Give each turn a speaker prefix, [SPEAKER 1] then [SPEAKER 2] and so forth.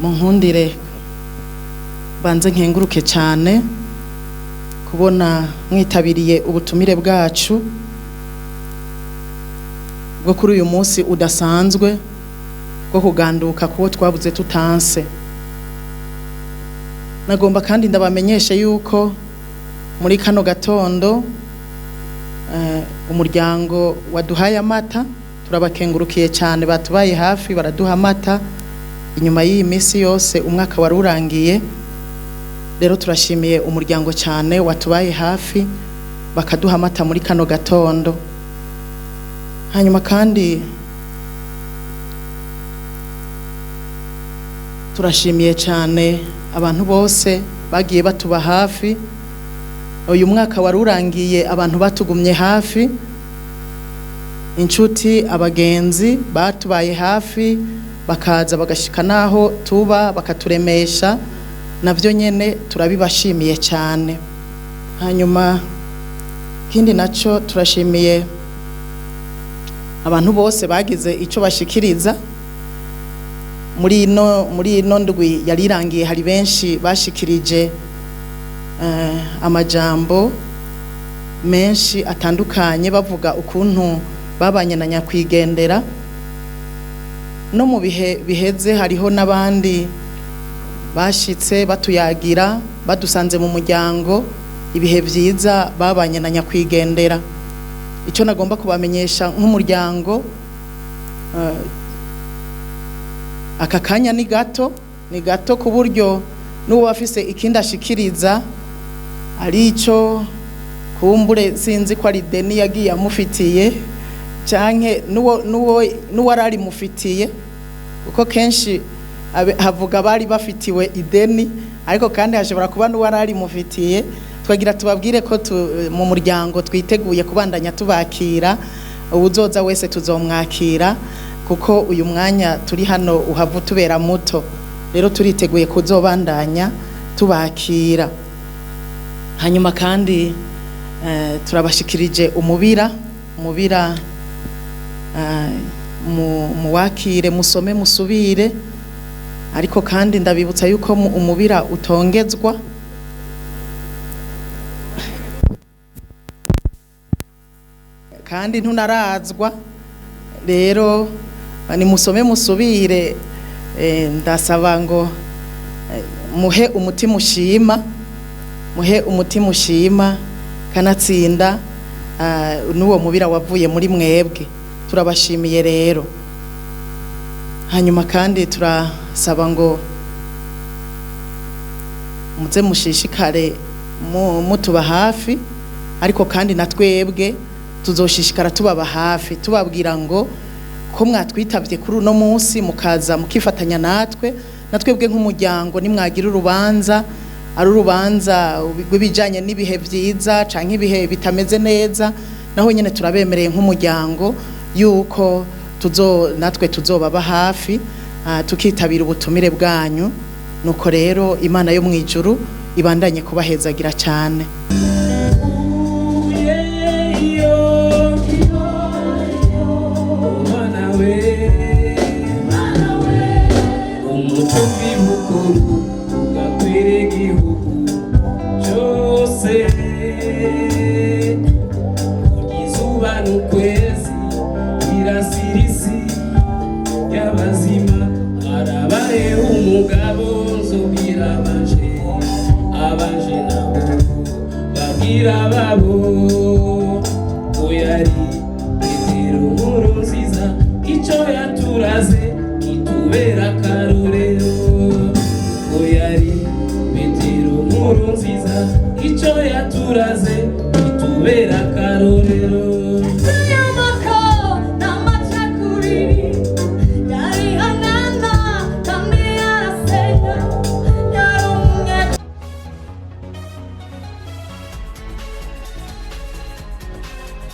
[SPEAKER 1] munkundire banze nkenguruke cyane kubona mwitabiriye ubutumire bwacu bwo kuri uyu munsi udasanzwe bwo kuganduka kuwo twabuze tutanse. Nagomba kandi ndabamenyeshe yuko muri kano gatondo umuryango waduhaye amata, turabakengurukiye cyane, batubaye hafi baraduha amata inyuma y'iyi minsi yose umwaka wari urangiye. Rero turashimiye umuryango cyane watubaye hafi bakaduha amata muri kano gatondo. Hanyuma kandi turashimiye cyane abantu bose bagiye batuba hafi. Uyu mwaka wari urangiye abantu batugumye hafi, inshuti abagenzi batubaye hafi bakaza bagashika naho tuba bakaturemesha, navyo nyene turabibashimiye cyane. Hanyuma kindi naco turashimiye abantu bose bagize ico bashikiriza muri ino ndwi yarirangiye. Hari benshi bashikirije amajambo menshi atandukanye bavuga ukuntu babanye na nyakwigendera. No mu bihe biheze hariho n'abandi bashitse batuyagira badusanze mu muryango ibihe byiza babanye na nyakwigendera. Icyo nagomba kubamenyesha nk'umuryango, aka kanya ni gato ku buryo n'uwo bafise ikindi ashikiriza ari ico kumbure sinzi ko ari deni yagiye amufitiye canke nuwo arari mufitiye, kuko kenshi havuga bari bafitiwe ideni ariko kandi hashobora kuba nuwo arari mufitiye. Twagira tubabwire ko mu muryango twiteguye kubandanya tubakira, uzoza wese tuzomwakira kuko uyu mwanya turi hano uhava tubera muto. Rero turiteguye kuzobandanya tubakira. Hanyuma kandi turabashikirije umubira muwakire musome musubire, ariko kandi ndabibutsa yuko umubira utongezwa. Kandi ntunarazwa, rero ni musome musubire. Ndasaba ngo muhe umutima ushima kanatsinda n'uwo mubira wavuye muri mwebwe. Turabashimiye rero. Hanyuma kandi turasaba ngo muze mushishikare mutuba hafi, ariko kandi na twebwe tuzoshishikara tubaba hafi, tubabwira ngo ko mwatwitavye kuri uno munsi mukaza mukifatanya natwebwe nk'umuryango. Nimwagira urubanza, ari urubanza rw'ibijanye n'ibihe vyiza canke ibihe bitameze neza, naho nyene turabemereye nk'umuryango yuko natwe tuzobaba hafi tukitabira ubutumire bwanyu. Nuko rero Imana yo mwijuru ibandanye kubahezagira cyane.
[SPEAKER 2] Uyari Petero NKURUNZIZA icyo